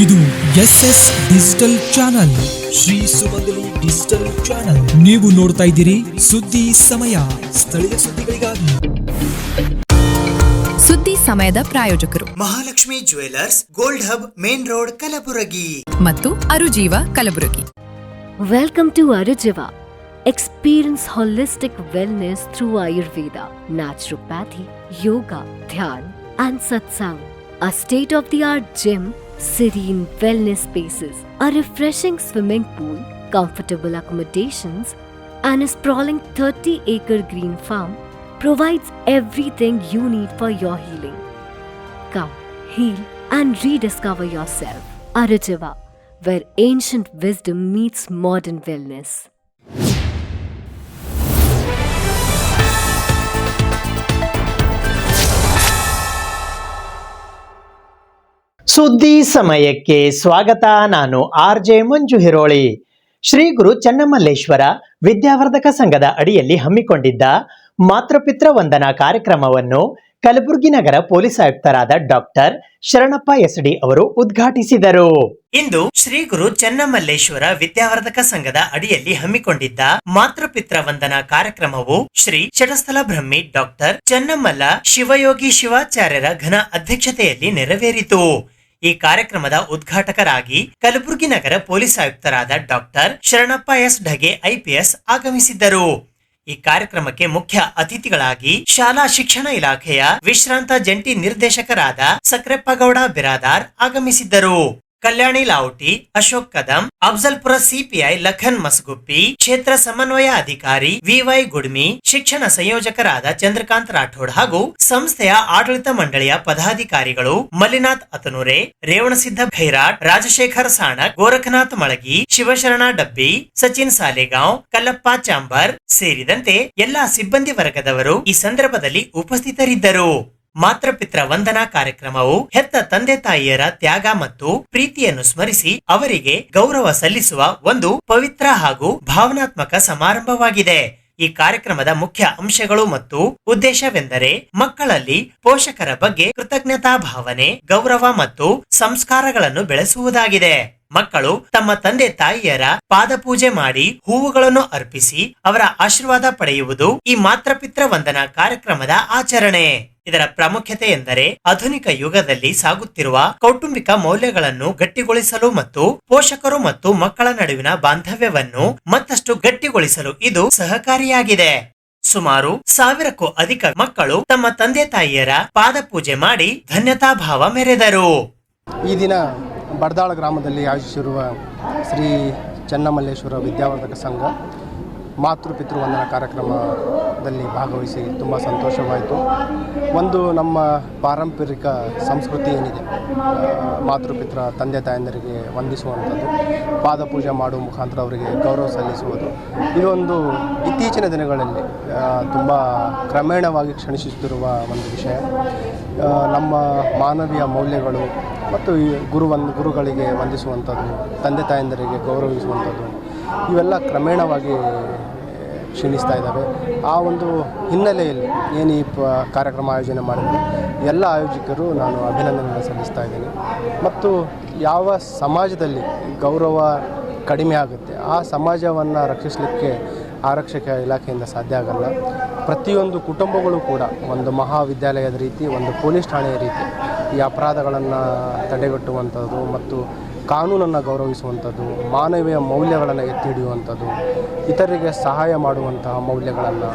ಇದು SS digital channel, Shri ಸುಮಂಗಲಿ digital channel. ನೀವು ನೋಡ್ತಾ ಇದ್ದೀರಿ ಸುದ್ದಿ ಸಮಯ, ಸ್ಥಳೀಯ ಸುದ್ದಿಗಳಿಗಾಗಿ. ಸುದ್ದಿ ಸಮಯದ ಪ್ರಾಯೋಜಕರು Mahalakshmi jewellers, gold hub, main road, Kalaburagi ಮತ್ತು ಅರುಜೀವ Kalaburagi. Welcome to Arujiva. Experience holistic wellness through Ayurveda, naturopathy, yoga, dhyan, and satsang. A state-of-the-art gym, serene wellness spaces, a refreshing swimming pool, comfortable accommodations, and a sprawling 30-acre green farm provides everything you need for your healing. Come, heal, and rediscover yourself. Arujiva, where ancient wisdom meets modern wellness. ಸುದ್ದಿ ಸಮಯಕ್ಕೆ ಸ್ವಾಗತ. ನಾನು RJ ಮಂಜು ಹಿರೋಳಿ. ಶ್ರೀ ಗುರು ಚನ್ನಮಲ್ಲೇಶ್ವರ ವಿದ್ಯಾವರ್ಧಕ ಸಂಘದ ಅಡಿಯಲ್ಲಿ ಹಮ್ಮಿಕೊಂಡಿದ್ದ ಮಾತೃಪಿತೃ ವಂದನಾ ಕಾರ್ಯಕ್ರಮವನ್ನು ಕಲಬುರಗಿ ನಗರ police ಆಯುಕ್ತರಾದ doctor Sharanappa SD ಅವರು ಉದ್ಘಾಟಿಸಿದರು. ಇಂದು ಶ್ರೀ ಗುರು ಚನ್ನಮಲ್ಲೇಶ್ವರ ವಿದ್ಯಾವರ್ಧಕ ಸಂಘದ ಅಡಿಯಲ್ಲಿ ಹಮ್ಮಿಕೊಂಡಿದ್ದ ಮಾತೃಪಿತೃ ವಂದನಾ ಕಾರ್ಯಕ್ರಮವು ಶ್ರೀ ಶಟಸ್ಥಲ ಬ್ರಹ್ಮಿ ಡಾಕ್ಟರ್ ಚನ್ನಮಲ್ಲ ಶಿವಯೋಗಿ ಶಿವಾಚಾರ್ಯರ ಘನ ಅಧ್ಯಕ್ಷತೆಯಲ್ಲಿ ನೆರವೇರಿತು. ಈ ಕಾರ್ಯಕ್ರಮದ ಉದ್ಘಾಟಕರಾಗಿ ಕಲಬುರಗಿ ನಗರ ಪೊಲೀಸ್ ಆಯುಕ್ತರಾದ ಡಾಕ್ಟರ್ ಶರಣಪ್ಪ S ಢಗೆ IPS ಆಗಮಿಸಿದ್ದರು. ಈ ಕಾರ್ಯಕ್ರಮಕ್ಕೆ ಮುಖ್ಯ ಅತಿಥಿಗಳಾಗಿ ಶಾಲಾ ಶಿಕ್ಷಣ ಇಲಾಖೆಯ ವಿಶ್ರಾಂತ ಜಂಟಿ ನಿರ್ದೇಶಕರಾದ ಸಕ್ರೆಪ್ಪಗೌಡ ಬಿರಾದಾರ್ ಆಗಮಿಸಿದ್ದರು. ಕಲ್ಯಾಣಿ ಲಾವುಟಿ, ಅಶೋಕ್ ಕದಂ, ಅಫ್ಜಲ್ಪುರ CPI ಲಖನ್ ಮಸ್ಗುಪ್ಪಿ, ಕ್ಷೇತ್ರ ಸಮನ್ವಯ ಅಧಿಕಾರಿ VY ಗುಡ್ಮಿ, ಶಿಕ್ಷಣ ಸಂಯೋಜಕರಾದ ಚಂದ್ರಕಾಂತ್ ರಾಠೋಡ್ ಹಾಗೂ ಸಂಸ್ಥೆಯ ಆಡಳಿತ ಮಂಡಳಿಯ ಪದಾಧಿಕಾರಿಗಳು ಮಲ್ಲಿನಾಥ್ ಅತನುರೆ, ರೇವಣಸಿದ್ಧ ಖೈರಾಟ್, ರಾಜಶೇಖರ್ ಸಾಣಕ್, ಗೋರಖನಾಥ್ ಮಳಗಿ, ಶಿವಶರಣ ಡಬ್ಬಿ, ಸಚಿನ್ ಸಾಲೆಗಾಂವ್, ಕಲ್ಲಪ್ಪ ಚಾಂಬರ್ ಸೇರಿದಂತೆ ಎಲ್ಲಾ ಸಿಬ್ಬಂದಿ ವರ್ಗದವರು ಈ ಸಂದರ್ಭದಲ್ಲಿ ಉಪಸ್ಥಿತರಿದ್ದರು. ಮಾತೃಪಿತೃ ವಂದನಾ ಕಾರ್ಯಕ್ರಮವು ಹೆತ್ತ ತಂದೆ ತಾಯಿಯರ ತ್ಯಾಗ ಮತ್ತು ಪ್ರೀತಿಯನ್ನು ಸ್ಮರಿಸಿ ಅವರಿಗೆ ಗೌರವ ಸಲ್ಲಿಸುವ ಒಂದು ಪವಿತ್ರ ಹಾಗೂ ಭಾವನಾತ್ಮಕ ಸಮಾರಂಭವಾಗಿದೆ. ಈ ಕಾರ್ಯಕ್ರಮದ ಮುಖ್ಯ ಅಂಶಗಳು ಮತ್ತು ಉದ್ದೇಶವೆಂದರೆ ಮಕ್ಕಳಲ್ಲಿ ಪೋಷಕರ ಬಗ್ಗೆ ಕೃತಜ್ಞತಾ ಭಾವನೆ, ಗೌರವ ಮತ್ತು ಸಂಸ್ಕಾರಗಳನ್ನು ಬೆಳೆಸುವುದಾಗಿದೆ. ಮಕ್ಕಳು ತಮ್ಮ ತಂದೆ ತಾಯಿಯರ ಪಾದಪೂಜೆ ಮಾಡಿ ಹೂವುಗಳನ್ನು ಅರ್ಪಿಸಿ ಅವರ ಆಶೀರ್ವಾದ ಪಡೆಯುವುದು ಈ ಮಾತೃಪಿತೃ ವಂದನಾ ಕಾರ್ಯಕ್ರಮದ ಆಚರಣೆ. ಇದರ ಪ್ರಾಮುಖ್ಯತೆ ಎಂದರೆ ಆಧುನಿಕ ಯುಗದಲ್ಲಿ ಸಾಗುತ್ತಿರುವ ಕೌಟುಂಬಿಕ ಮೌಲ್ಯಗಳನ್ನು ಗಟ್ಟಿಗೊಳಿಸಲು ಮತ್ತು ಪೋಷಕರು ಮತ್ತು ಮಕ್ಕಳ ನಡುವಿನ ಬಾಂಧವ್ಯವನ್ನು ಮತ್ತಷ್ಟು ಗಟ್ಟಿಗೊಳಿಸಲು ಇದು ಸಹಕಾರಿಯಾಗಿದೆ. ಸುಮಾರು 1000ಕ್ಕೂ ಅಧಿಕ ಮಕ್ಕಳು ತಮ್ಮ ತಂದೆ ತಾಯಿಯರ ಪಾದಪೂಜೆ ಮಾಡಿ ಧನ್ಯತಾ ಭಾವ ಮೆರೆದರು. ಈ ದಿನ ಬಡದಾಳ ಗ್ರಾಮದಲ್ಲಿ ಆಯೋಜಿಸಿರುವ ಶ್ರೀ ಚನ್ನಮಲ್ಲೇಶ್ವರ ವಿದ್ಯಾವರ್ಧಕ ಸಂಘ ಮಾತೃಪಿತೃ ವಂದನಾ ಕಾರ್ಯಕ್ರಮದಲ್ಲಿ ಭಾಗವಹಿಸಿ ತುಂಬ ಸಂತೋಷವಾಯಿತು. ಒಂದು ನಮ್ಮ ಪಾರಂಪರಿಕ ಸಂಸ್ಕೃತಿ ಏನಿದೆ, ಮಾತೃಪಿತೃ ತಂದೆ ತಾಯಂದರಿಗೆ ವಂದಿಸುವಂಥದ್ದು, ಪಾದಪೂಜೆ ಮಾಡುವ ಮುಖಾಂತರ ಅವರಿಗೆ ಗೌರವ ಸಲ್ಲಿಸುವುದು, ಇದೊಂದು ಇತ್ತೀಚಿನ ದಿನಗಳಲ್ಲಿ ತುಂಬ ಕ್ರಮೇಣವಾಗಿ ಕ್ಷೀಣಿಸುತ್ತಿರುವ ಒಂದು ವಿಷಯ. ನಮ್ಮ ಮಾನವೀಯ ಮೌಲ್ಯಗಳು ಮತ್ತು ಗುರುಗಳಿಗೆ ವಂದಿಸುವಂಥದ್ದು, ತಂದೆ ತಾಯಂದರಿಗೆ ಗೌರವಿಸುವಂಥದ್ದು, ಇವೆಲ್ಲ ಕ್ರಮೇಣವಾಗಿ ಕ್ಷೀಣಿಸ್ತಾ ಇದ್ದಾವೆ. ಆ ಒಂದು ಹಿನ್ನೆಲೆಯಲ್ಲಿ ಏನು ಈ ಕಾರ್ಯಕ್ರಮ ಆಯೋಜನೆ ಮಾಡಿದ್ರು ಎಲ್ಲ ಆಯೋಜಕರು ನಾನು ಅಭಿನಂದನೆ ಸಲ್ಲಿಸ್ತಾ ಇದ್ದೀನಿ. ಮತ್ತು ಯಾವ ಸಮಾಜದಲ್ಲಿ ಗೌರವ ಕಡಿಮೆ ಆಗುತ್ತೆ ಆ ಸಮಾಜವನ್ನು ರಕ್ಷಿಸಲಿಕ್ಕೆ ಆರಕ್ಷಕ ಇಲಾಖೆಯಿಂದ ಸಾಧ್ಯ ಆಗಲ್ಲ. ಪ್ರತಿಯೊಂದು ಕುಟುಂಬಗಳು ಕೂಡ ಒಂದು ಮಹಾವಿದ್ಯಾಲಯದ ರೀತಿ, ಒಂದು ಪೊಲೀಸ್ ಠಾಣೆಯ ರೀತಿ ಈ ಅಪರಾಧಗಳನ್ನು ತಡೆಗಟ್ಟುವಂಥದ್ದು ಮತ್ತು ಕಾನೂನನ್ನು ಗೌರವಿಸುವಂಥದ್ದು, ಮಾನವೀಯ ಮೌಲ್ಯಗಳನ್ನು ಎತ್ತಿ ಹಿಡಿಯುವಂಥದ್ದು, ಇತರರಿಗೆ ಸಹಾಯ ಮಾಡುವಂತಹ ಮೌಲ್ಯಗಳನ್ನು,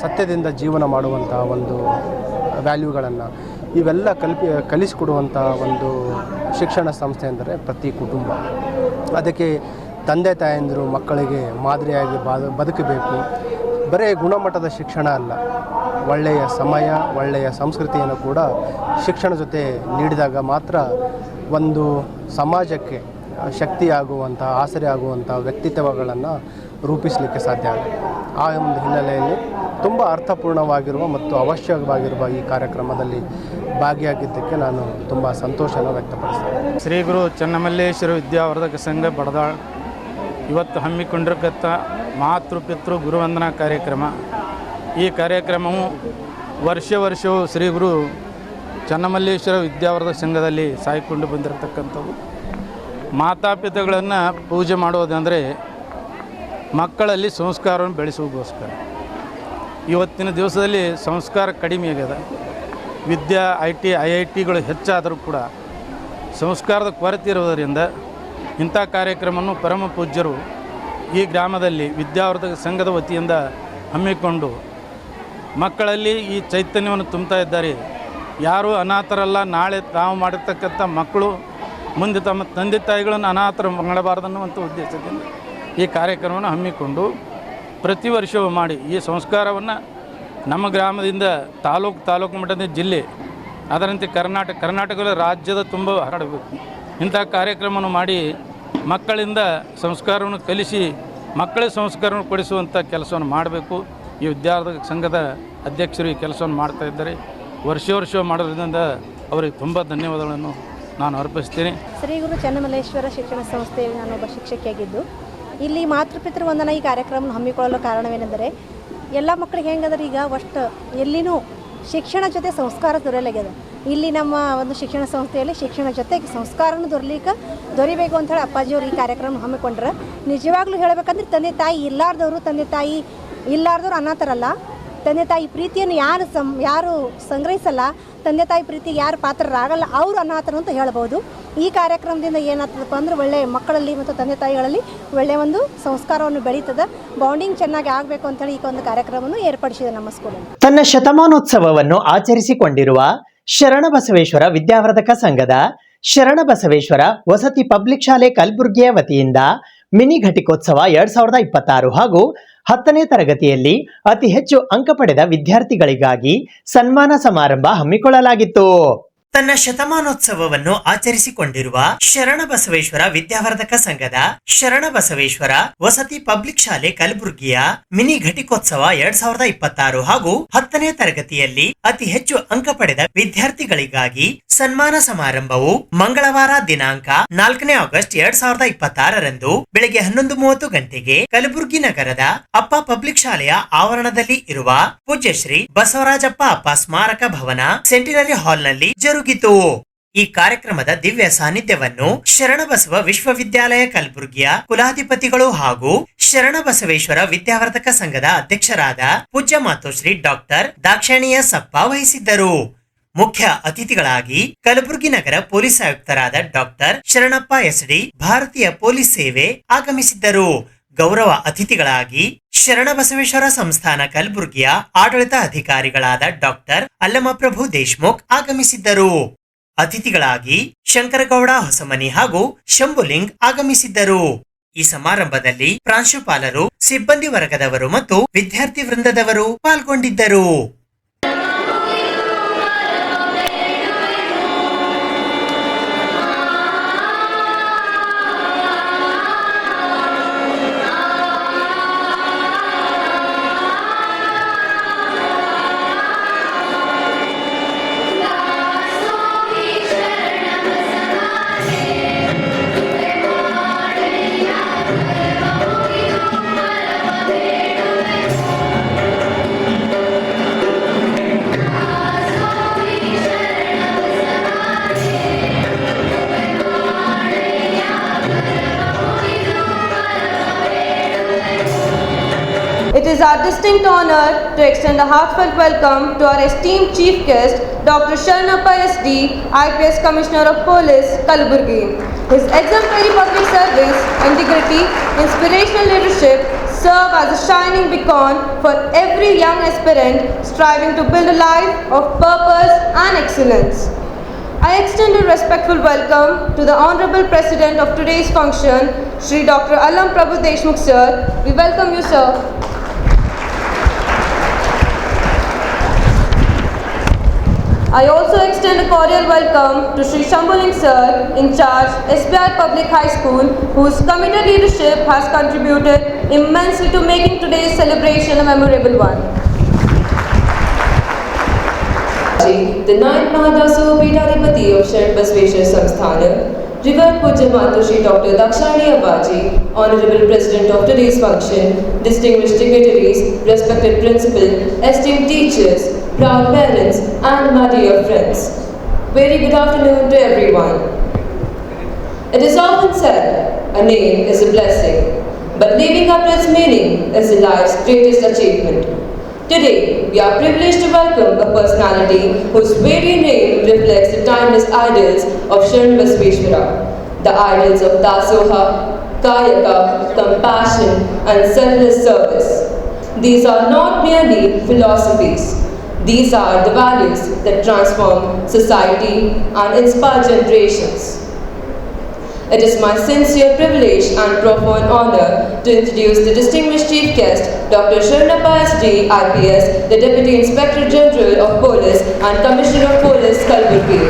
ಸತ್ಯದಿಂದ ಜೀವನ ಮಾಡುವಂತಹ ಒಂದು ವ್ಯಾಲ್ಯೂಗಳನ್ನು ಇವೆಲ್ಲ ಕಲಿಸಿಕೊಡುವಂತಹ ಒಂದು ಶಿಕ್ಷಣ ಸಂಸ್ಥೆ ಅಂದರೆ ಪ್ರತಿ ಕುಟುಂಬ. ಅದಕ್ಕೆ ತಂದೆ ತಾಯಂದಿರು ಮಕ್ಕಳಿಗೆ ಮಾದರಿಯಾಗಿ ಬದುಕಬೇಕು. ಬರೀ ಗುಣಮಟ್ಟದ ಶಿಕ್ಷಣ ಅಲ್ಲ, ಒಳ್ಳೆಯ ಸಮಯ, ಒಳ್ಳೆಯ ಸಂಸ್ಕೃತಿಯನ್ನು ಕೂಡ ಶಿಕ್ಷಣ ಜೊತೆ ನೀಡಿದಾಗ ಮಾತ್ರ ಒಂದು ಸಮಾಜಕ್ಕೆ ಶಕ್ತಿಯಾಗುವಂಥ, ಆಸರೆ ಆಗುವಂಥ ವ್ಯಕ್ತಿತ್ವಗಳನ್ನು ರೂಪಿಸಲಿಕ್ಕೆ ಸಾಧ್ಯ ಆಗುತ್ತೆ. ಆ ಒಂದು ಹಿನ್ನೆಲೆಯಲ್ಲಿ ತುಂಬ ಅರ್ಥಪೂರ್ಣವಾಗಿರುವ ಮತ್ತು ಅವಶ್ಯಕವಾಗಿರುವ ಈ ಕಾರ್ಯಕ್ರಮದಲ್ಲಿ ಭಾಗಿಯಾಗಿದ್ದಕ್ಕೆ ನಾನು ತುಂಬ ಸಂತೋಷನ ವ್ಯಕ್ತಪಡಿಸ್ತೇನೆ. ಶ್ರೀ ಗುರು ಚನ್ನಮಲ್ಲೇಶ್ವರ ವಿದ್ಯಾವರ್ಧಕ ಸಂಘ ಬಡದಾಳ್ ಇವತ್ತು ಹಮ್ಮಿಕೊಂಡಿರತಕ್ಕ ಮಾತೃಪಿತೃ ಗುರುವಂದನಾ ಕಾರ್ಯಕ್ರಮ. ಈ ಕಾರ್ಯಕ್ರಮವು ವರ್ಷವೂ ಶ್ರೀ ಗುರು ಚನ್ನಮಲ್ಲೇಶ್ವರ ವಿದ್ಯಾವರ್ಧಕ ಸಂಘದಲ್ಲಿ ಸಾಗಿಕೊಂಡು ಬಂದಿರತಕ್ಕಂಥವು. ಮಾತಾಪಿತಗಳನ್ನು ಪೂಜೆ ಮಾಡೋದಂದರೆ ಮಕ್ಕಳಲ್ಲಿ ಸಂಸ್ಕಾರವನ್ನು ಬೆಳೆಸುವುದಕ್ಕೋಸ್ಕರ. ಇವತ್ತಿನ ದಿವಸದಲ್ಲಿ ಸಂಸ್ಕಾರ ಕಡಿಮೆ ಆಗ್ಯದ. ವಿದ್ಯಾ IITಗಳು ಹೆಚ್ಚಾದರೂ ಕೂಡ ಸಂಸ್ಕಾರದ ಕೊರತೆ ಇರುವುದರಿಂದ ಇಂಥ ಕಾರ್ಯಕ್ರಮವನ್ನು ಪರಮ ಪೂಜ್ಯರು ಈ ಗ್ರಾಮದಲ್ಲಿ ವಿದ್ಯಾವರ್ಧಕ ಸಂಘದ ವತಿಯಿಂದ ಹಮ್ಮಿಕೊಂಡು ಮಕ್ಕಳಲ್ಲಿ ಈ ಚೈತನ್ಯವನ್ನು ತುಂಬ್ತಾ ಇದ್ದಾರೆ. ಯಾರೂ ಅನಾಥರಲ್ಲ. ನಾಳೆ ತಾವು ಮಾಡಿರ್ತಕ್ಕಂಥ ಮಕ್ಕಳು ಮುಂದೆ ತಮ್ಮ ತಂದೆ ತಾಯಿಗಳನ್ನು ಅನಾಥರು ಮಾಡಬಾರ್ದನ್ನುವಂಥ ಉದ್ದೇಶದಿಂದ ಈ ಕಾರ್ಯಕ್ರಮವನ್ನು ಹಮ್ಮಿಕೊಂಡು ಪ್ರತಿ ವರ್ಷವೂ ಮಾಡಿ ಈ ಸಂಸ್ಕಾರವನ್ನು ನಮ್ಮ ಗ್ರಾಮದಿಂದ ತಾಲೂಕು ಮಟ್ಟದ ಜಿಲ್ಲೆ, ಅದರಂತೆ ಕರ್ನಾಟಕದ ರಾಜ್ಯದ ತುಂಬ ಹರಡಬೇಕು. ಇಂಥ ಕಾರ್ಯಕ್ರಮವನ್ನು ಮಾಡಿ ಮಕ್ಕಳಿಂದ ಸಂಸ್ಕಾರವನ್ನು ಕಲಿಸಿ ಮಕ್ಕಳಿಗೆ ಸಂಸ್ಕಾರವನ್ನು ಕೊಡಿಸುವಂಥ ಕೆಲಸವನ್ನು ಮಾಡಬೇಕು. ಈ ವಿದ್ಯಾವರ್ಧಕ ಸಂಘದ ಅಧ್ಯಕ್ಷರು ಈ ಕೆಲಸವನ್ನು ಮಾಡ್ತಾಯಿದ್ದಾರೆ. ವರ್ಷ ಮಾಡೋದ್ರಿಂದ ಅವರಿಗೆ ತುಂಬ ಧನ್ಯವಾದಗಳನ್ನು ನಾನು ಅರ್ಪಿಸ್ತೀನಿ. ಶ್ರೀ ಗುರು ಚನ್ನಮಲ್ಲೇಶ್ವರ ಶಿಕ್ಷಣ ಸಂಸ್ಥೆಯಲ್ಲಿ ನಾನೊಬ್ಬ ಶಿಕ್ಷಕಿಯಾಗಿದ್ದು ಇಲ್ಲಿ ಮಾತೃಪಿತೃ ವಂದನಾ ಈ ಕಾರ್ಯಕ್ರಮವನ್ನು ಹಮ್ಮಿಕೊಳ್ಳಲು ಕಾರಣವೇನೆಂದರೆ ಎಲ್ಲ ಮಕ್ಕಳಿಗೆ ಹೆಂಗಂದ್ರೆ ಈಗ ಅಷ್ಟು ಎಲ್ಲಿನೂ ಶಿಕ್ಷಣ ಜೊತೆ ಸಂಸ್ಕಾರ ದೊರೆಯಲಾಗ್ಯದ. ಇಲ್ಲಿ ನಮ್ಮ ಒಂದು ಶಿಕ್ಷಣ ಸಂಸ್ಥೆಯಲ್ಲಿ ಶಿಕ್ಷಣ ಜೊತೆಗೆ ಸಂಸ್ಕಾರನೂ ದೊರಿಬೇಕು ಅಂಥೇಳಿ ಅಪ್ಪಾಜಿಯವರು ಈ ಕಾರ್ಯಕ್ರಮ ಹಮ್ಮಿಕೊಂಡ್ರೆ ನಿಜವಾಗ್ಲೂ ಹೇಳಬೇಕಂದ್ರೆ ತಂದೆ ತಾಯಿ ಇಲ್ಲಾರ್ದವ್ರು ಅನಾಥರಲ್ಲ. ತಂದೆ ತಾಯಿ ಪ್ರೀತಿಯನ್ನು ಯಾರು ಸಂಗ್ರಹಿಸಲ್ಲ, ತಂದೆ ತಾಯಿ ಪ್ರೀತಿಗೆ ಯಾರು ಪಾತ್ರರಾಗಲ್ಲ, ಅವರು ಅನಾಥರು ಅಂತ ಹೇಳ್ಬೋದು. ಈ ಕಾರ್ಯಕ್ರಮದಿಂದ ಏನಾಗ್ತದಪ್ಪ ಅಂದ್ರೆ ಒಳ್ಳೆಯ ಮಕ್ಕಳಲ್ಲಿ ಮತ್ತು ತಂದೆ ತಾಯಿಗಳಲ್ಲಿ ಒಳ್ಳೆಯ ಒಂದು ಸಂಸ್ಕಾರವನ್ನು ಬೆಳೀತದೆ. ಬಾಂಡಿಂಗ್ ಚೆನ್ನಾಗಿ ಆಗಬೇಕು ಅಂತೇಳಿ ಈ ಒಂದು ಕಾರ್ಯಕ್ರಮವನ್ನು ಏರ್ಪಡಿಸಿದೆ ನಮ್ಮ ಸ್ಕೂಲಲ್ಲಿ. ತನ್ನ ಶತಮಾನೋತ್ಸವವನ್ನು ಆಚರಿಸಿಕೊಂಡಿರುವ ಶರಣಬಸವೇಶ್ವರ ವಿದ್ಯಾವರ್ಧಕ ಸಂಘದ ಶರಣಬಸವೇಶ್ವರ ವಸತಿ ಪಬ್ಲಿಕ್ ಶಾಲೆ ಕಲಬುರಗಿಯ ವತಿಯಿಂದ ಮಿನಿ ಘಟಿಕೋತ್ಸವ 2026 ಹಾಗೂ 10ನೇ ತರಗತಿಯಲ್ಲಿ ಅತಿ ಹೆಚ್ಚು ಅಂಕ ಪಡೆದ ವಿದ್ಯಾರ್ಥಿಗಳಿಗಾಗಿ ಸನ್ಮಾನ ಸಮಾರಂಭ ಹಮ್ಮಿಕೊಳ್ಳಲಾಗಿತ್ತು. ತನ್ನ ಶತಮಾನೋತ್ಸವವನ್ನು ಆಚರಿಸಿಕೊಂಡಿರುವ ಶರಣಬಸವೇಶ್ವರ ವಿದ್ಯಾವರ್ಧಕ ಸಂಘದ ಶರಣಬಸವೇಶ್ವರ ವಸತಿ ಪಬ್ಲಿಕ್ ಶಾಲೆ ಕಲಬುರಗಿಯ ಮಿನಿ ಘಟಿಕೋತ್ಸವ 2026 ಹಾಗೂ 10ನೇ ತರಗತಿಯಲ್ಲಿ ಅತಿ ಹೆಚ್ಚು ಅಂಕ ಪಡೆದ ವಿದ್ಯಾರ್ಥಿಗಳಿಗಾಗಿ ಸನ್ಮಾನ ಸಮಾರಂಭವು ಮಂಗಳವಾರ ದಿನಾಂಕ 4ನೇ ಆಗಸ್ಟ್ 2026 ಬೆಳಗ್ಗೆ 11:30 ಗಂಟೆಗೆ ಕಲಬುರಗಿ ನಗರದ ಅಪ್ಪ ಪಬ್ಲಿಕ್ ಶಾಲೆಯ ಆವರಣದಲ್ಲಿ ಇರುವ ಪೂಜ್ಯ ಶ್ರೀ ಬಸವರಾಜಪ್ಪ ಅಪ್ಪ ಸ್ಮಾರಕ ಭವನ ಸೆಂಟಿನರಿ ಹಾಲ್ನಲ್ಲಿ ಜರುಗಿತು. ಈ ಕಾರ್ಯಕ್ರಮದ ದಿವ್ಯ ಸಾನ್ನಿಧ್ಯವನ್ನು ಶರಣಬಸವ ವಿಶ್ವವಿದ್ಯಾಲಯ ಕಲಬುರಗಿಯ ಕುಲಾಧಿಪತಿಗಳು ಹಾಗೂ ಶರಣಬಸವೇಶ್ವರ ವಿದ್ಯಾವರ್ಧಕ ಸಂಘದ ಅಧ್ಯಕ್ಷರಾದ ಪೂಜ್ಯ ಮಾತೋಶ್ರೀ ಡಾಕ್ಟರ್ ದಾಕ್ಷಾಯಿಣಿಯ ಸಪ್ಪ ವಹಿಸಿದ್ದರು. ಮುಖ್ಯ ಅತಿಥಿಗಳಾಗಿ ಕಲಬುರಗಿ ನಗರ ಪೊಲೀಸ್ ಆಯುಕ್ತರಾದ ಡಾಕ್ಟರ್ ಶರಣಪ್ಪ SD ಭಾರತೀಯ ಪೊಲೀಸ್ ಸೇವೆ ಆಗಮಿಸಿದ್ದರು. ಗೌರವ ಅತಿಥಿಗಳಾಗಿ ಶರಣಬಸವೇಶ್ವರ ಸಂಸ್ಥಾನ ಕಲಬುರಗಿಯ ಆಡಳಿತ ಅಧಿಕಾರಿಗಳಾದ ಡಾಕ್ಟರ್ ಅಲ್ಲಮಪ್ರಭು ದೇಶ್ಮುಖ್ ಆಗಮಿಸಿದ್ದರು. ಅತಿಥಿಗಳಾಗಿ ಶಂಕರಗೌಡ ಹೊಸಮನಿ ಹಾಗೂ ಶಂಭುಲಿಂಗ್ ಆಗಮಿಸಿದ್ದರು. ಈ ಸಮಾರಂಭದಲ್ಲಿ ಪ್ರಾಂಶುಪಾಲರು, ಸಿಬ್ಬಂದಿ ವರ್ಗದವರು ಮತ್ತು ವಿದ್ಯಾರ್ಥಿ ವೃಂದದವರು ಪಾಲ್ಗೊಂಡಿದ್ದರು. It is our distinct honor to extend a heartfelt welcome to our esteemed chief guest, Dr. Sharanappa SD, IPS Commissioner of Police, Kalaburgi. His exemplary public service, integrity, inspirational leadership serve as a shining beacon for every young aspirant striving to build a life of purpose and excellence. I extend a respectful welcome to the Honorable President of today's function, Shri Dr. Allam Prabhu Deshmukh sir. We welcome you, sir. I also extend a cordial welcome to Shri Shambhuling sir, in charge SBR Public High School, whose committed leadership has contributed immensely to making today's celebration a memorable one. The 9th Mahadasu Peethadipati of Sharanbasaveshwar Samsthana, Revered Pujya Matoshri Dr. Dakshayani Abbaji, Honorable President of today's function, distinguished dignitaries, respected principal, esteemed teachers, proud parents and my dear friends. very good afternoon to everyone. It is often said, a name is a blessing, but living up to its meaning is the life's greatest achievement. Today, we are privileged to welcome a personality whose very name reflects the timeless ideals of Sharan Basveshwara, the ideals of Dasoha, Kayaka, compassion, and selfless service. These are not merely philosophies. These are the values that transform society and inspire generations. It is my sincere privilege and profound honor to introduce the distinguished chief guest, Dr. Sharanappa S.D., IPS, the Deputy Inspector General of Police and Commissioner of Police, Kalaburgi.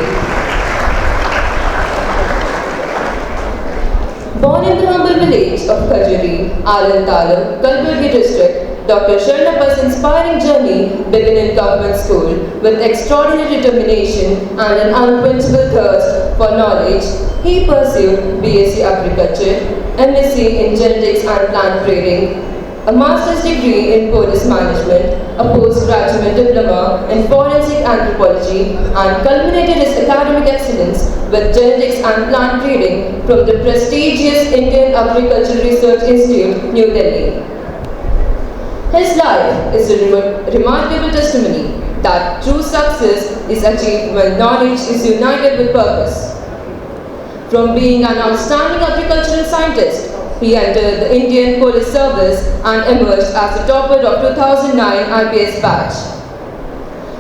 Born in the humble village of Khajuri, Alantalam, Kalaburgi district, Dr. Sharanappa's inspiring journey began in government school with extraordinary determination and an unquenchable thirst for knowledge. He pursued BSc Agriculture, MSc in Genetics and Plant Breeding, a master's degree in Police Management, a postgraduate diploma in Forensic Anthropology, and culminated his academic excellence with Genetics and Plant Breeding from the prestigious Indian Agricultural Research Institute, New Delhi. His life is a remarkable testimony that true success is achieved when knowledge is united with purpose. From being an outstanding agricultural scientist, he entered the Indian Police Service and emerged as the topper of 2009 IPS batch.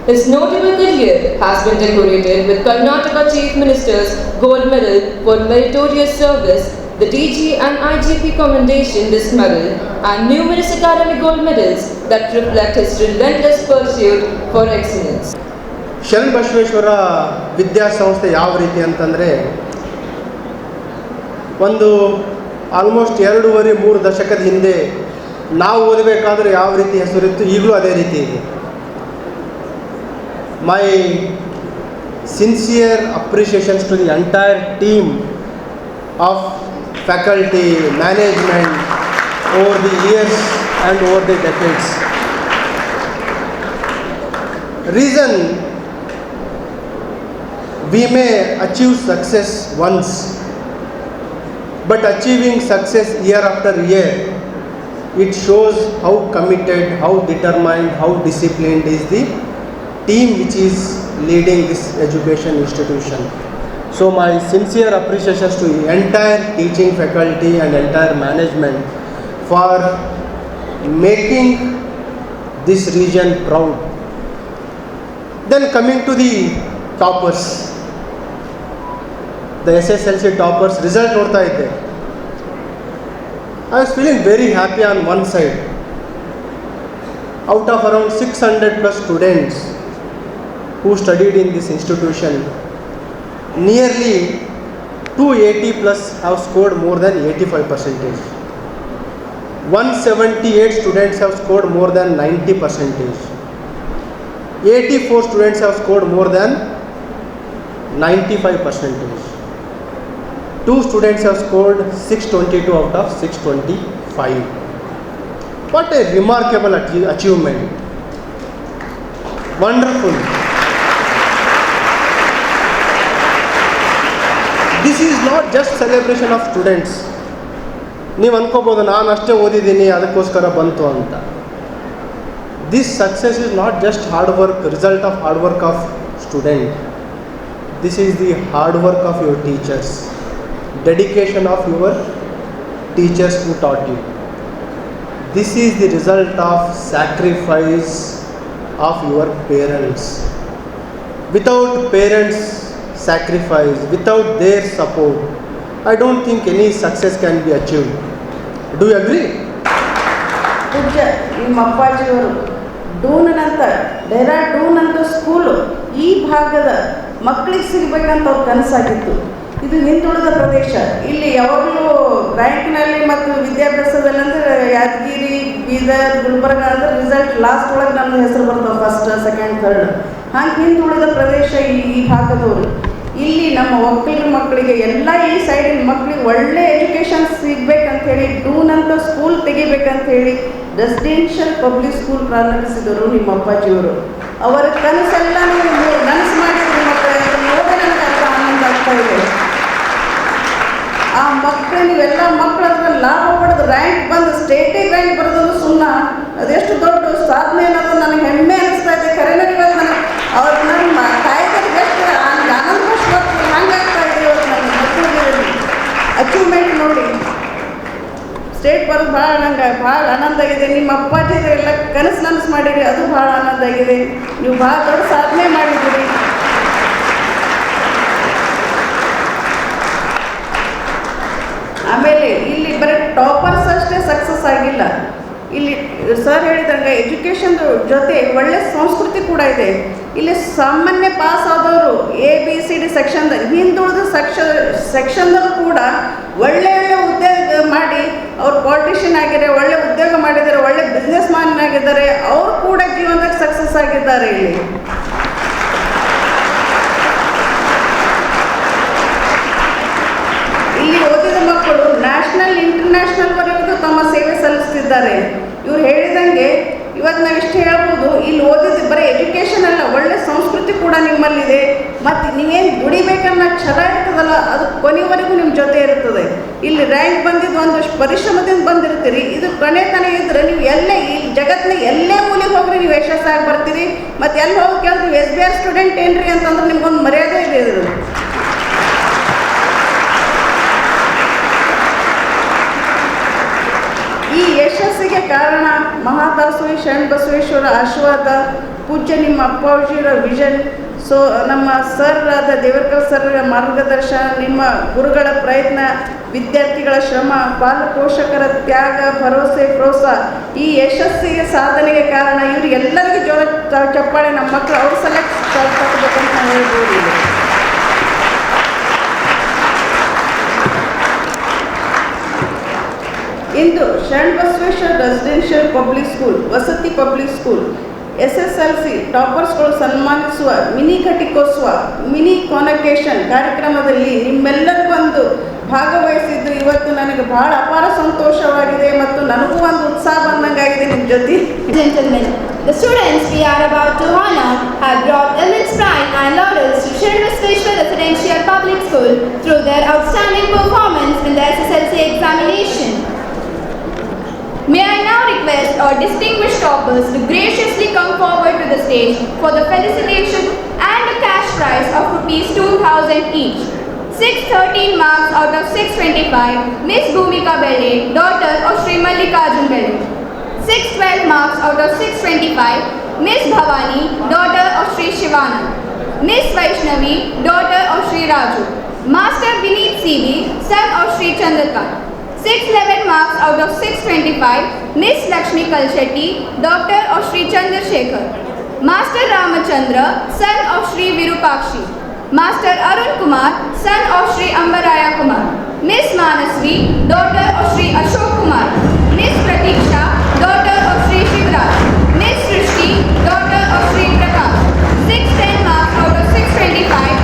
His notable career has been decorated with Karnataka Chief Minister's Gold Medal for Meritorious Service, the DG and IGP Commendation Disc Medal, and numerous academic gold medals that reflect his relentless pursuit for excellence. Sharan Basaveshwara ವಿದ್ಯಾಸಂಸ್ಥೆ ಯಾವ ರೀತಿ ಅಂತಂದರೆ, ಒಂದು almost 2.5-3 ದಶಕದ ಹಿಂದೆ ನಾವು ಓದಬೇಕಾದ್ರೆ ಯಾವ ರೀತಿ ಹೆಸರಿತ್ತು, ಈಗಲೂ ಅದೇ ರೀತಿ ಇದೆ. My sincere appreciations to the entire team of faculty, management over the years and over the decades. Reason we may achieve success once, but achieving success year after year, it shows how committed, how determined, how disciplined is the team which is leading this education institution. So my sincere appreciations to the entire teaching faculty and entire management for making this region proud. Then coming to the toppers, the SSLC toppers result ನೋಡ್ತಾ ಇದ್ದೆ. I was feeling very happy on one side. Out of around 600 plus students who studied in this institution, nearly 280 plus have scored more than 85%. 178 students have scored more than 90%. 84 students have scored more than 95%. 2 students have scored 622 out of 625. What a remarkable achievement. Wonderful. This is not just celebration of students. ನೀವು ಅನ್ಕೋಬೋದು ನಾನು ಅಷ್ಟೇ ಓದಿದ್ದೀನಿ ಅದಕ್ಕೋಸ್ಕರ ಬಂತು ಅಂತ. This success is not just hard work, result of hard work of student. This is the hard work of your teachers, dedication of your teachers who taught you. This is the result of sacrifice of your parents. Without parents' sacrifice, without their support, I don't think any success can be achieved. Do you agree? ಪೂಜ್ಯ ನಿಮ್ಮ ಅಪ್ಪಾಜಿಯವರು ಡೂನಂತ ಡೆಹ್ರಾಡೂನ್ ಅಂತ school ಈ ಭಾಗದ ಮಕ್ಕಳಿಗೆ ಸಿಗಬೇಕಂತ ಅವ್ರ ಕನಸಾಗಿತ್ತು. ಇದು ಹಿಂದುಳಿದ ಪ್ರದೇಶ. ಇಲ್ಲಿ ಯಾವಾಗಲೂ ರ್ಯಾಂಕ್ನಲ್ಲಿ ಮತ್ತು ವಿದ್ಯಾಭ್ಯಾಸದಲ್ಲಿ ಅಂದರೆ ಯಾದಗಿರಿ, ಬೀದರ್, ಗುಲ್ಬರ್ಗ ಅಂದರೆ ರಿಸಲ್ಟ್ ಲಾಸ್ಟ್ ಒಳಗೆ ನಮ್ಮದು ಹೆಸರು ಬರ್ತವೆ, ಫಸ್ಟ್, ಸೆಕೆಂಡ್, ಥರ್ಡ್. ಹಾಗೆ ಹಿಂದುಳಿದ ಪ್ರದೇಶ ಈ ಭಾಗದವರು. ಇಲ್ಲಿ ನಮ್ಮ ಒಕ್ಕಲಿಗರ ಮಕ್ಕಳಿಗೆ ಎಲ್ಲ ಈ ಸೈಡಿನ ಮಕ್ಕಳಿಗೆ ಒಳ್ಳೆ ಎಜುಕೇಷನ್ ಸಿಗ್ಬೇಕಂಥೇಳಿ ಡೂನಂತ ಸ್ಕೂಲ್ ತೆಗಿಬೇಕಂಥೇಳಿ ರೆಸಿಡೆನ್ಷಿಯಲ್ ಪಬ್ಲಿಕ್ ಸ್ಕೂಲ್ ಪ್ರಾರಂಭಿಸಿದರು ನಿಮ್ಮ ಅಪ್ಪಾಜಿಯವರು. ಅವರ ಕನಸೆಲ್ಲ ನೀವು ನನಸು ಮಾಡಿದ್ರು ಮಕ್ಕಳೇ. ನೋಡೋಣ ಆಗ್ತಾ ಇದೆ. ಆ ಮಕ್ಕಳು ನೀವೆಲ್ಲ ಮಕ್ಕಳು ಅದ್ರಲ್ಲಿ ಲಾಭ ಪಡೆದು ರ್ಯಾಂಕ್ ಬಂದು ಸ್ಟೇಟಿಗೆ ರ್ಯಾಂಕ್ ಬರೋದು ಸುಮ್ಮನೆ ಅದೆಷ್ಟು ದೊಡ್ಡ ಸಾಧನೆ ಅನ್ನೋದು ನನಗೆ ಹೆಮ್ಮೆ ಅನಿಸ್ತಾ ಇದೆ. ಖರೇನ ಇವತ್ತು ನನಗೆ ಅವ್ರು ನನ್ನ ಕಾಯ್ದಕ್ಕೆ ಎಷ್ಟು ಆನಂದವಷ್ಟು ಹಂಗಾಗ್ತಾ ಇದೆ. ಇವತ್ತು ನನ್ನ ಮಕ್ಕಳಿಗೆ ಅಚೀವ್ಮೆಂಟ್ ನೋಡಿ ಸ್ಟೇಟ್ ಬರೋದು ಭಾಳ ನಂಗೆ ಭಾಳ ಆನಂದ ಆಗಿದೆ. ನಿಮ್ಮ ಅಪ್ಪಾಜಿದು ಎಲ್ಲ ಕನಸು ಮಾಡಿರಿ, ಅದು ಭಾಳ ಆನಂದ ಆಗಿದೆ. ನೀವು ಭಾಳ ದೊಡ್ಡ ಸಾಧನೆ ಮಾಡಿದ್ದೀರಿ. ಆಮೇಲೆ ಇಲ್ಲಿ ಬರೀ ಟಾಪರ್ಸ್ ಅಷ್ಟೇ ಸಕ್ಸಸ್ ಆಗಿಲ್ಲ. ಇಲ್ಲಿ ಸರ್ ಹೇಳಿದಂಗೆ ಎಜುಕೇಷನ್ ಜೊತೆ ಒಳ್ಳೆ ಸಂಸ್ಕೃತಿ ಕೂಡ ಇದೆ. ಇಲ್ಲಿ ಸಾಮಾನ್ಯ ಪಾಸ್ ಆದವರು ABCD ಸೆಕ್ಷನ್ ಹಿಂದುಳಿದ ಸೆಕ್ಷನ್ದಲ್ಲೂ ಕೂಡ ಒಳ್ಳೆ ಉದ್ಯೋಗ ಮಾಡಿ ಅವ್ರು ಪಾಲಿಟಿಷಿಯನ್ ಆಗಿದ್ದಾರೆ, ಒಳ್ಳೆ ಉದ್ಯೋಗ ಮಾಡಿದ್ದಾರೆ, ಒಳ್ಳೆ ಬಿಸ್ನೆಸ್ ಮ್ಯಾನ್ ಆಗಿದ್ದಾರೆ. ಅವರು ಕೂಡ ಜೀವನದಾಗ ಸಕ್ಸಸ್ ಆಗಿದ್ದಾರೆ. ಇಲ್ಲಿ ಓದಿದ ಮಕ್ಕಳು ನ್ಯಾಷನಲ್ ಇಂಟರ್ನ್ಯಾಷನಲ್ವರೆಗೂ ತಮ್ಮ ಸೇವೆ ಸಲ್ಲಿಸ್ತಿದ್ದಾರೆ. ಇವ್ರು ಹೇಳಿದಂಗೆ ಇವತ್ತು ನಾವು ಇಷ್ಟು ಹೇಳ್ಬೋದು, ಇಲ್ಲಿ ಓದಿದ ಬರೀ ಎಜುಕೇಷನ್ ಅಲ್ಲ, ಒಳ್ಳೆ ಸಂಸ್ಕೃತಿ ಕೂಡ ನಿಮ್ಮಲ್ಲಿದೆ. ಮತ್ತು ನೀವೇನು ದುಡಿಬೇಕನ್ನೋ ಛಲ ಇರ್ತದಲ್ಲ, ಅದು ಕೊನೆವರೆಗೂ ನಿಮ್ಮ ಜೊತೆ ಇರ್ತದೆ. ಇಲ್ಲಿ ರ್ಯಾಂಕ್ ಬಂದಿದ್ದು ಒಂದಷ್ಟು ಪರಿಶ್ರಮದಿಂದ ಬಂದಿರ್ತೀರಿ. ಇದು ಕೊನೆತನ ಇದ್ದರೆ ನೀವು ಎಲ್ಲೇ ಈ ಜಗತ್ತಿನ ಎಲ್ಲೇ ಮೂಲೆಗೆ ಹೋಗ್ರಿ ನೀವು ಯಶಸ್ಸಾಗಿ ಬರ್ತೀರಿ. ಮತ್ತು ಎಲ್ಲಿ ಹೋಗಿ ಕೇಳಿದ್ರೆ ನೀವು SBR ಸ್ಟೂಡೆಂಟ್ ಏನ್ರಿ ಅಂತಂದ್ರೆ ನಿಮ್ಗೊಂದು ಮರ್ಯಾದೆ ಇದೆ. ಇದು ಈ ಯಶಸ್ಸಿಗೆ ಕಾರಣ ಮಹಾದಾಸೋಹಿ ಶರಣಬಸವೇಶ್ವರ ಆಶೀರ್ವಾದ, ಪೂಜ್ಯ ನಿಮ್ಮ ಅಪ್ಪಾಜಿಯವರ ವಿಷನ್, ನಮ್ಮ ಸರ್ ಆದ ದೇವರ್ಕರ್ ಸರ್ ಮಾರ್ಗದರ್ಶನ, ನಿಮ್ಮ ಗುರುಗಳ ಪ್ರಯತ್ನ, ವಿದ್ಯಾರ್ಥಿಗಳ ಶ್ರಮ, ಪಾಲಪೋಷಕರ ತ್ಯಾಗ, ಭರವಸೆ, ಪ್ರೋತ್ಸಾಹ ಈ ಯಶಸ್ಸಿಗೆ ಸಾಧನೆಗೆ ಕಾರಣ. ಇವರು ಎಲ್ಲರಿಗೂ ಜೋರ ಚಪ್ಪಾಳೆ ನಮ್ಮ ಮಕ್ಕಳು ಅವ್ರ ಸಲ ತಗೋಬೇಕಂತ ಹೇಳ್ಬೋದು. ಇಂದು ಶರಣಬಸವೇಶ್ವರ ರೆಸಿಡೆನ್ಷಿಯಲ್ ಪಬ್ಲಿಕ್ ಸ್ಕೂಲ್, ವಸತಿ ಪಬ್ಲಿಕ್ ಸ್ಕೂಲ್ SSLC ಟಾಪರ್ಸ್ಗಳು ಸನ್ಮಾನಿಸುವ ಮಿನಿ ಘಟಿಕೋತ್ಸವ, ಮಿನಿ ಕಾನ್ವೊಕೇಶನ್ ಕಾರ್ಯಕ್ರಮದಲ್ಲಿ ನಿಮ್ಮೆಲ್ಲರಿಗೂ ಒಂದು ಭಾಗವಹಿಸಿದ್ದು ಇವತ್ತು ನನಗೆ ಬಹಳ ಅಪಾರ ಸಂತೋಷವಾಗಿದೆ ಮತ್ತು ನನಗೂ ಒಂದು ಉತ್ಸಾಹ ಬಂದಂಗಾಗಿದೆ ನಿಮ್ಮ ಜೊತೆ. Gentlemen, the students we are about to honor have brought immense pride and laurels to Shri Residential Public School through their outstanding performance in the SSLC examination. May I now request our distinguished toppers to graciously come forward to the stage for the felicitation and a cash prize of ₹2,000 each. 613 marks out of 625, Miss Bhumika Belle, daughter of Sri Mallikarjun Belle. 612 marks out of 625, Miss Bhavani, daughter of Sri Shivanand. Miss Vaishnavi, daughter of Sri Raju. Master Vineet CV, son of Sri Chandrakant. 611 marks out of 625, Miss Lakshmi Kalshetty, daughter of Sri Chandrasekhar. Master Ramachandra, son of Sri Virupakshi. Master Arun Kumar, son of Sri Ambaraya Kumar. Miss Manasvi, daughter of Sri Ashok Kumar. Miss Pratiksha, daughter of Sri Shivraj. Miss Srishti, daughter of Sri Prakash. 610 marks out of 625.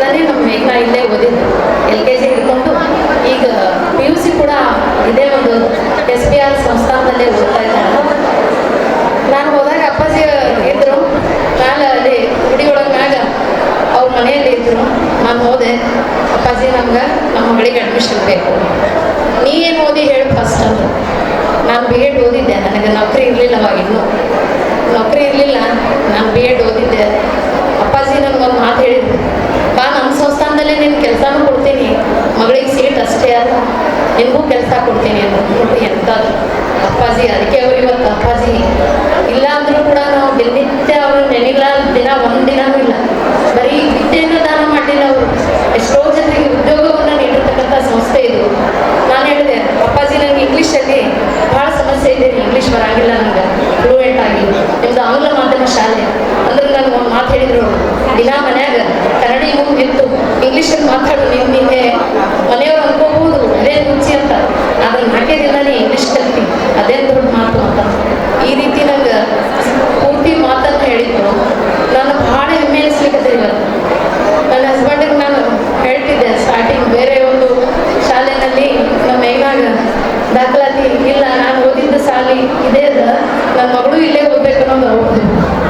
ಸಂಸ್ಥೆಯಿಂದನೇ ನಮ್ಮ ಮೇಘ್ನ ಇಲ್ಲೇ ಓದಿದ್ದು, LKG ಹಿಡ್ಕೊಂಡು ಈಗ PUC ಕೂಡ ಇದೇ ಒಂದು SPR ಸಂಸ್ಥಾನದಲ್ಲೇ ಓದ್ತಾ ಇದ್ದಾಳೆ. ನಾನು ಹೋದಾಗ ಅಪ್ಪಾಜಿ ಇದ್ದರು ಮ್ಯಾಲೆ, ಅಲ್ಲಿ ಗುಡಿ ಒಳಗೆ ಮ್ಯಾಗ ಅವ್ರ ಮನೆಯಲ್ಲಿ ಇದ್ದರು. ನಾನು ಹೋದೆ, ಅಪ್ಪಾಜಿ ನಮ್ಗೆ ನಮ್ಮ ಮಗಳಿಗೆ ಅಡ್ಮಿಷನ್ ಬೇಕು, ನೀ ಏನು ಓದಿ ಹೇಳಿ ಫಸ್ಟ್ ಅಂದರು. ನಾನು B.Ed ಓದಿದ್ದೆ, ನನಗೆ ನೌಕರಿ ಇರಲಿಲ್ಲ ಅವಾಗಿನ್ನೂ, ನೌಕರಿ ಇರಲಿಲ್ಲ, ನಾನು B.Ed ಓದಿದ್ದೆ. ಅಪ್ಪಾಜಿ ನನಗೊಂದು ಮಾತು ಹೇಳಿದ್ರು, ಬಾ ನಮ್ಮ ಸಂಸ್ಥಾನದಲ್ಲೇ ನಿನ್ನ ಕೆಲಸನೂ ಕೊಡ್ತೀನಿ, ಮಗಳಿಗೆ ಸೀಟ್ ಅಷ್ಟೇ ಅಲ್ಲ ನಿನಗೂ ಕೆಲಸ ಕೊಡ್ತೀನಿ ಅಂತ ನೋಡ್ರಿ ಎಂಥದ್ದು ಅಪ್ಪಾಜಿ. ಅದಕ್ಕೆ ಅವ್ರು ಇವತ್ತು ಅಪ್ಪಾಜಿ ಇಲ್ಲ ಅಂದರೂ ಕೂಡ ನಾವು ದಿನನಿತ್ಯ ಅವರು ನೆನಿಲ್ಲ ದಿನ ಒಂದು ದಿನವೂ ಇಲ್ಲ, ಬರೀ ವಿದ್ಯೆಯನ್ನು ದಾನ ಮಾಡಲಿಲ್ಲ ಅವರು, ಎಷ್ಟೋ ಜನರಿಗೆ ಉದ್ಯೋಗವನ್ನು ನೀಡಿರ್ತಕ್ಕಂಥ ಸಂಸ್ಥೆ ಇದು. ನಾನು ಹೇಳಿದೆ, ಅಪ್ಪಾಜಿ ನನಗೆ ಇಂಗ್ಲೀಷಲ್ಲಿ ಭಾಳ ಸಮಸ್ಯೆ ಇದೆ, ಇಂಗ್ಲೀಷ್ ಬರೋಂಗಿಲ್ಲ ನನಗೆ ಫ್ಲೂಯೆಂಟ್ ಆಗಿ, ನಿಮ್ಮದು ಆಂಗ್ಲ ಮಾಧ್ಯಮ ಶಾಲೆ ಅಂದ್ರೆ ನನಗೆ ಒಂದು ಮಾತು ಹೇಳಿದ್ರು, ದಿನ ಮನ್ಯಾಗ ಕನ್ನಡಿ ಮುಂದೆ ಇತ್ತು ಇಂಗ್ಲೀಷಲ್ಲಿ ಮಾತಾಡು, ನಿನ್ನೆ ಮನೆಯವ್ರು ಅನ್ಕೋಬಹುದು ಅದೇ ರುಚಿ ಅಂತ, ಆದ್ರೆ 4 ದಿನನೇ ಇಂಗ್ಲೀಷ್ ಕಲ್ತಿ ಅದೇನು ದೊಡ್ಡ ಮಾತು ಅಂತ. ಈ ರೀತಿ ನಂಗೆ ಪೂರ್ತಿ ಮಾತನ್ನು ಹೇಳಿದ್ರು. ನಾನು ಭಾಳ ಹೆಮ್ಮೆ ಅನಿಸ್ಲಿಕ್ಕೆ ಇವತ್ತು. ನನ್ನ ಹಸ್ಬೆಂಡಿಗೆ ನಾನು ಹೇಳ್ತಿದ್ದೆ ಸ್ಟಾರ್ಟಿಂಗ್, ಬೇರೆ ಒಂದು ಶಾಲೆಯಲ್ಲಿ ನಮ್ಮ ಮೇಘಾಗ ದಾಖಲಾತಿ ಇಲ್ಲ, ನಾನು ಓದಿದ್ದ ಶಾಲೆ ಇದೇ ಅದ, ನನ್ನ ಮಗಳು ಇಲ್ಲೇ ಓದಬೇಕು ಅನ್ನೋದು ಅವ್ರದ್ದು.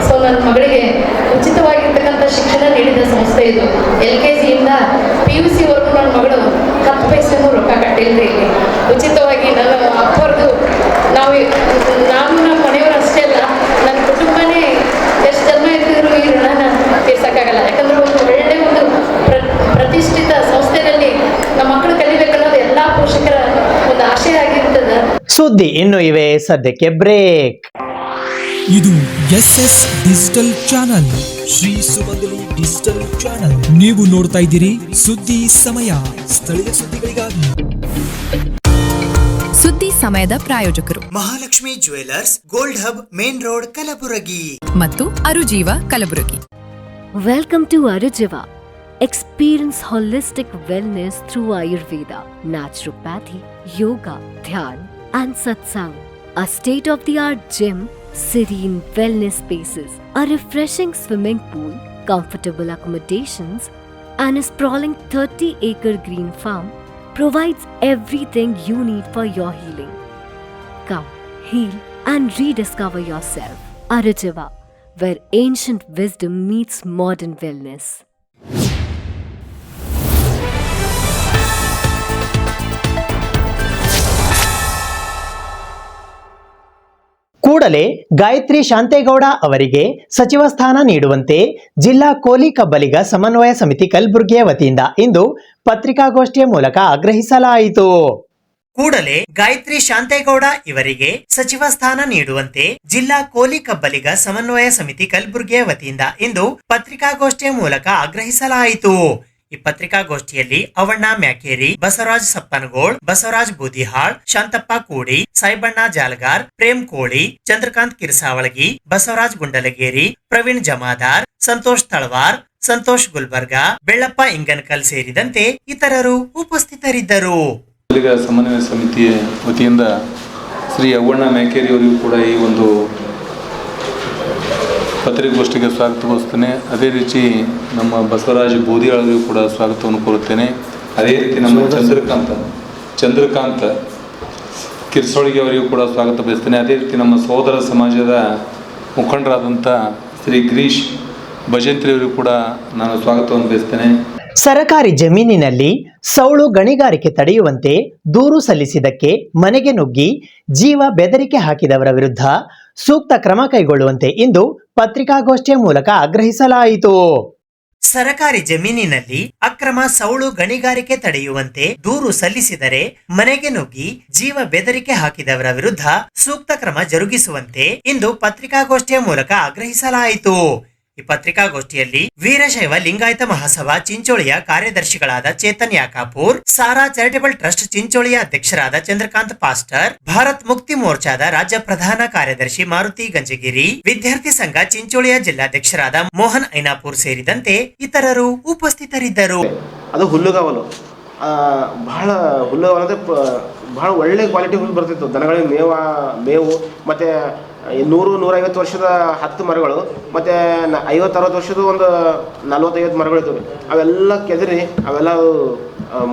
ಸೊ ನನ್ನ ಮಗಳಿಗೆ ಉಚಿತವಾಗಿರ್ತಕ್ಕಂಥ ಶಿಕ್ಷಣ ನೀಡಿದ ಸಂಸ್ಥೆ ಇದು. LKGಯಿಂದ PUC ವರೆಗೂ ನನ್ನ ಮಗಳು 10 ಪೈಸೆನೂ ರೊಕ್ಕ ಕಟ್ಟಿಲ್ರಿ ಇಲ್ಲಿ, ಉಚಿತವಾಗಿ. ನನ್ನ ಅಪ್ಪರದು ನಾನು ನಮ್ಮ ಮನೆಯವರು ಅಷ್ಟೇ ಅಲ್ಲ, ನನ್ನ ಕುಟುಂಬನೇ ಎಷ್ಟು ಜನ್ಮ ಇರ್ತಿದ್ರು ಈ ಋಣನ ತೀರ್ಸಕ್ಕಾಗಲ್ಲ. ಯಾಕಂದ್ರೆ ಒಂದು ಒಳ್ಳೆ ಒಂದು ಪ್ರತಿಷ್ಠಿತ ಸಂಸ್ಥೆಯಲ್ಲಿ ನಮ್ಮ ಮಕ್ಕಳು ಕಲಿಬೇಕನ್ನೋದು ಎಲ್ಲ ಪೋಷಕರ ಒಂದು ಆಶಯ ಆಗಿರ್ತದೆ. ಸುದ್ದಿ ಇನ್ನು ಇವೆ, ಸದ್ಯಕ್ಕೆ ಬ್ರೇಕ್. ಇದು SS ಡಿಜಿಟಲ್ ಚಾನಲ್, ಶ್ರೀ ಸುಮಂಗಲಿ ಡಿಜಿಟಲ್ ಚಾನಲ್. ನೀವು ನೋಡ್ತಾ ಇದ್ದೀರಿ ಸುದ್ದಿ ಸಮಯ, ಸ್ಥಳೀಯ ಸುದ್ದಿಗಳಿಗಾಗಿ. ಸುದ್ದಿ ಸಮಯದ ಪ್ರಾಯೋಜಕರು Mahalakshmi jewellers, gold hub, main road, Kalaburagi ಮತ್ತು ಅರುಜೀವ Kalaburagi. Welcome to Arujiva. Experience holistic wellness through Ayurveda, naturopathy, yoga, dhyan, and satsang. A state-of-the-art gym, serene wellness spaces, a refreshing swimming pool, comfortable accommodations, and a sprawling 30-acre green farm provides everything you need for your healing. Come, heal, and rediscover yourself. Arujiva, where ancient wisdom meets modern wellness. ಕೂಡಲೇ ಗಾಯತ್ರಿ ಶಾಂತೇಗೌಡ ಅವರಿಗೆ ಸಚಿವ ಸ್ಥಾನ ನೀಡುವಂತೆ ಜಿಲ್ಲಾ ಕೋಲಿ ಕಬ್ಬಲಿಗ ಸಮನ್ವಯ ಸಮಿತಿ ಕಲಬುರಗಿಯ ವತಿಯಿಂದ ಇಂದು ಪತ್ರಿಕಾಗೋಷ್ಠಿಯ ಮೂಲಕ ಆಗ್ರಹಿಸಲಾಯಿತು. ಕೂಡಲೇ ಗಾಯತ್ರಿ ಶಾಂತೇಗೌಡ ಇವರಿಗೆ ಸಚಿವ ಸ್ಥಾನ ನೀಡುವಂತೆ ಜಿಲ್ಲಾ ಕೋಲಿ ಕಬ್ಬಲಿಗ ಸಮನ್ವಯ ಸಮಿತಿ ಕಲಬುರಗಿಯ ವತಿಯಿಂದ ಇಂದು ಪತ್ರಿಕಾಗೋಷ್ಠಿಯ ಮೂಲಕ ಆಗ್ರಹಿಸಲಾಯಿತು. ಈ ಪತ್ರಿಕಾಗೋಷ್ಠಿಯಲ್ಲಿ ಅವಣ್ಣ ಮ್ಯಾಕೇರಿ, ಬಸವರಾಜ್ ಸಪ್ಪನಗೋಳ್, ಬಸವರಾಜ್ ಬೂದಿಹಾಳ್, ಶಾಂತಪ್ಪ ಕೂಡಿ, ಸಾಯಿಬಣ್ಣ ಜಾಲಗಾರ್, ಪ್ರೇಮ್ ಕೋಳಿ, ಚಂದ್ರಕಾಂತ್ ಕಿರ್ಸಾವಳಗಿ, ಬಸವರಾಜ್ ಗುಂಡಲಗೇರಿ, ಪ್ರವೀಣ್ ಜಮಾದಾರ್, ಸಂತೋಷ್ ತಳವಾರ್, ಸಂತೋಷ್ ಗುಲ್ಬರ್ಗಾ, ಬೆಳ್ಳಪ್ಪ ಇಂಗನಕಲ್ ಸೇರಿದಂತೆ ಇತರರು ಉಪಸ್ಥಿತರಿದ್ದರು. ಸಮನ್ವಯ ಸಮಿತಿಯ ವತಿಯಿಂದ ಶ್ರೀ ಅವ್ವಣ್ಣ ಮ್ಯಾಕೇರಿ ಅವರಿಗೂ ಕೂಡ ಈ ಒಂದು ಪತ್ರಿಕಾಗೋಷ್ಠಿಗೆ ಸ್ವಾಗತಗೊಳಿಸ್ತೇನೆ. ಅದೇ ರೀತಿ ನಮ್ಮ ಬಸವರಾಜ್ ಬೂದಿಯಾಳರಿಗೂ ಕೂಡ ಸ್ವಾಗತವನ್ನು ಕೋರುತ್ತೇನೆ. ಅದೇ ರೀತಿ ನಮ್ಮ ಚಂದ್ರಕಾಂತ್ ಕಿರ್ಸೋಳಿಗೆ ಅವರಿಗೂ ಕೂಡ ಸ್ವಾಗತ ಬಯಸ್ತೇನೆ. ಅದೇ ರೀತಿ ನಮ್ಮ ಸಹೋದರ ಸಮಾಜದ ಮುಖಂಡರಾದಂಥ ಶ್ರೀ ಗಿರೀಶ್ ಭಜಂತ್ರಿ ಅವರಿಗೂ ಕೂಡ ನಾನು ಸ್ವಾಗತವನ್ನು ಬಯಸ್ತೇನೆ. ಸರಕಾರಿ ಜಮೀನಿನಲ್ಲಿ ಸೌಳು ಗಣಿಗಾರಿಕೆ ತಡೆಯುವಂತೆ ದೂರು ಸಲ್ಲಿಸಿದ್ದಕ್ಕೆ ಮನೆಗೆ ನುಗ್ಗಿ ಜೀವ ಬೆದರಿಕೆ ಹಾಕಿದವರ ವಿರುದ್ಧ ಸೂಕ್ತ ಕ್ರಮ ಕೈಗೊಳ್ಳುವಂತೆ ಇಂದು ಪತ್ರಿಕಾಗೋಷ್ಠಿಯ ಮೂಲಕ ಆಗ್ರಹಿಸಲಾಯಿತು. ಸರಕಾರಿ ಜಮೀನಿನಲ್ಲಿ ಅಕ್ರಮ ಸೌಳು ಗಣಿಗಾರಿಕೆ ತಡೆಯುವಂತೆ ದೂರು ಸಲ್ಲಿಸಿದರೆ ಮನೆಗೆ ನುಗ್ಗಿ ಜೀವ ಬೆದರಿಕೆ ಹಾಕಿದವರ ವಿರುದ್ಧ ಸೂಕ್ತ ಕ್ರಮ ಜರುಗಿಸುವಂತೆ ಇಂದು ಪತ್ರಿಕಾಗೋಷ್ಠಿಯ ಮೂಲಕ ಆಗ್ರಹಿಸಲಾಯಿತು. ಈ ಪತ್ರಿಕಾಗೋಷ್ಠಿಯಲ್ಲಿ ವೀರಶೈವ ಲಿಂಗಾಯತ ಮಹಾಸಭಾ ಚಿಂಚೋಳಿಯ ಕಾರ್ಯದರ್ಶಿಗಳಾದ ಚೇತನ್ ಯಾಕಾಪುರ್, ಸಾರಾ ಚಾರಿಟೇಬಲ್ ಟ್ರಸ್ಟ್ ಚಿಂಚೋಳಿಯ ಅಧ್ಯಕ್ಷರಾದ ಚಂದ್ರಕಾಂತ್ ಪಾಸ್ಟರ್, ಭಾರತ್ ಮುಕ್ತಿ ಮೋರ್ಚಾದ ರಾಜ್ಯ ಪ್ರಧಾನ ಕಾರ್ಯದರ್ಶಿ ಮಾರುತಿ ಗಂಜಗಿರಿ, ವಿದ್ಯಾರ್ಥಿ ಸಂಘ ಚಿಂಚೋಳಿಯ ಜಿಲ್ಲಾಧ್ಯಕ್ಷರಾದ ಮೋಹನ್ ಐನಾಪುರ್ ಸೇರಿದಂತೆ ಇತರರು ಉಪಸ್ಥಿತರಿದ್ದರು. ಅದು ಹುಲ್ಲುಗಾವಲು, ಬಹಳ ಹುಲ್ಲುಗಾವಲು ಅಂದರೆ ಬಹಳ ಒಳ್ಳೆ ಕ್ವಾಲಿಟಿ ಹುಲ್ಲು ಬರ್ತಿತ್ತು. ದನಗಳಿಗೆ ಮೇವು ಮತ್ತು 100-150 ವರ್ಷದ 10 ಮರಗಳು ಮತ್ತು 50-60 ವರ್ಷದ ಒಂದು 40-50 ಮರಗಳು ಇರ್ತವೆ. ಅವೆಲ್ಲ ಕೆದರಿ ಅವೆಲ್ಲ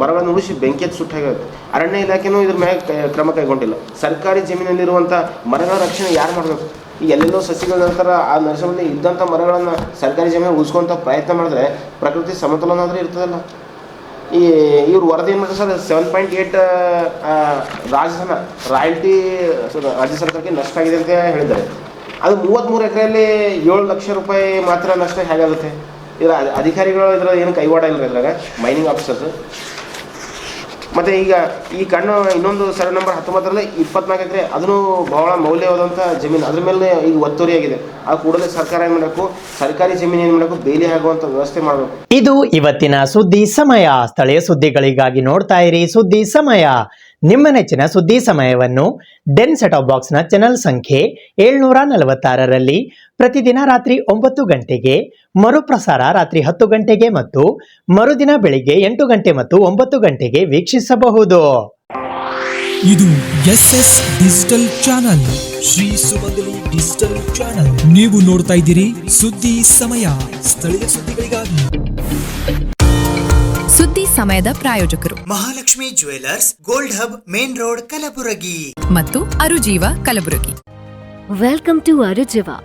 ಮರಗಳನ್ನು ಉಳಿಸಿ ಬೆಂಕಿ ಹಚ್ಚಿ ಸುಟ್ಟಾಗುತ್ತೆ. ಅರಣ್ಯ ಇಲಾಖೆನೂ ಇದ್ರ ಮೇಲೆ ಕ್ರಮ ಕೈಗೊಂಡಿಲ್ಲ. ಸರ್ಕಾರಿ ಜಮೀನಲ್ಲಿರುವಂಥ ಮರಗಳ ರಕ್ಷಣೆ ಯಾರು ಮಾಡಬೇಕು? ಈ ಎಲ್ಲೆಲ್ಲೋ ಸಸಿಗಳ ನಂತರ ಆ ನರ್ಸರಿಯಲ್ಲಿ ಇದ್ದಂಥ ಮರಗಳನ್ನು ಸರ್ಕಾರಿ ಜಮೀನು ಉಳಿಸ್ಕೊಂತ ಪ್ರಯತ್ನ ಮಾಡಿದ್ರೆ ಪ್ರಕೃತಿ ಸಮತೋಲನ ಆದರೆ ಇರ್ತದಲ್ಲ. ಇವ್ರು ವರದಿ ಏನು ಮಾಡಿದ್ರೆ ಸರ್ 7.8 ರಾಜಧನ ರಾಯಲ್ಟಿ ರಾಜ್ಯ ಸರ್ಕಾರಕ್ಕೆ ನಷ್ಟ ಆಗಿದೆ ಅಂತ ಹೇಳಿದ್ದಾರೆ. ಅದು 33 ಎಕರೆಯಲ್ಲಿ 7 ಲಕ್ಷ ರೂಪಾಯಿ ಮಾತ್ರ ನಷ್ಟ ಹೇಗಾಗುತ್ತೆ? ಇದರ ಅಧಿಕಾರಿಗಳು ಇದರ ಏನು ಕೈವಾಡ ಇಲ್ಲ ಇದ್ರಾಗ, ಮೈನಿಂಗ್ ಆಫೀಸರ್ಸ್. ಮತ್ತು ಈಗ ಈ ಕಣ್ಣು ಇನ್ನೊಂದು ಸರ್ವೆ ನಂಬರ್ 19ರಲ್ಲಿ 24 ಎಕರೆ, ಅದನ್ನು ಬಹಳ ಮೌಲ್ಯವಾದಂಥ ಜಮೀನು, ಅದ್ರ ಮೇಲೆ ಈಗ ಒತ್ತುವರಿಯಾಗಿದೆ. ಆ ಕೂಡಲೇ ಸರ್ಕಾರ ಏನು ಮಾಡಬೇಕು, ಸರ್ಕಾರಿ ಜಮೀನು ಏನು ಮಾಡಬೇಕು, ಬೇಲಿ ಆಗುವಂಥ ವ್ಯವಸ್ಥೆ ಮಾಡಬೇಕು. ಇದು ಇವತ್ತಿನ ಸುದ್ದಿ ಸಮಯ. ಸ್ಥಳೀಯ ಸುದ್ದಿಗಳಿಗಾಗಿ ನೋಡ್ತಾ ಇರಿ ಸುದ್ದಿ ಸಮಯ. ನಿಮ್ಮ ನೆಚ್ಚಿನ ಸುದ್ದಿ ಸಮಯವನ್ನು ಡೆನ್ ಸೆಟ್ ಆಫ್ ಬಾಕ್ಸ್ನ ಚಾನೆಲ್ ಸಂಖ್ಯೆ 746ರಲ್ಲಿ ಪ್ರತಿದಿನ ರಾತ್ರಿ 9 ಗಂಟೆಗೆ, ಮರುಪ್ರಸಾರ ರಾತ್ರಿ 10 ಗಂಟೆಗೆ ಮತ್ತು ಮರುದಿನ ಬೆಳಿಗ್ಗೆ 8 ಗಂಟೆ ಮತ್ತು 9 ಗಂಟೆಗೆ ವೀಕ್ಷಿಸಬಹುದು. ಇದು SS ಡಿಜಿಟಲ್ ಚಾನಲ್, ಶ್ರೀ ಸುಮಂಗಲಿ ಡಿಜಿಟಲ್ ಚಾನಲ್. ನೀವು ನೋಡ್ತಾ ಇದ್ದೀರಿ ಸುದ್ದಿ ಸಮಯ, ಸ್ಥಳೀಯ ಸುದ್ದಿಗಳಿಗಾಗಿ. ಸುದ್ದಿ ಸಮಯದ ಪ್ರಾಯೋಜಕರು Mahalakshmi jewellers, gold hub, main road, Kalaburagi ಮತ್ತು ಅರುಜೀವ Kalaburagi. Welcome to Arujiva.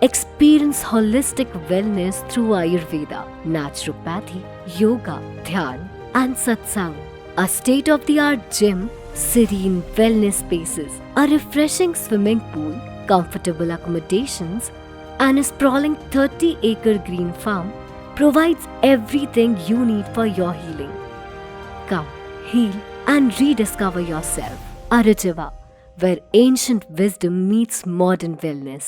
Experience holistic wellness through Ayurveda, naturopathy, yoga, dhyan, and satsang. A state-of-the-art gym, serene wellness spaces, a refreshing swimming pool, comfortable accommodations, and a sprawling 30-acre green farm provides everything you need for your healing. Come, heal, and rediscover yourself. Arujiva, where ancient wisdom meets modern wellness.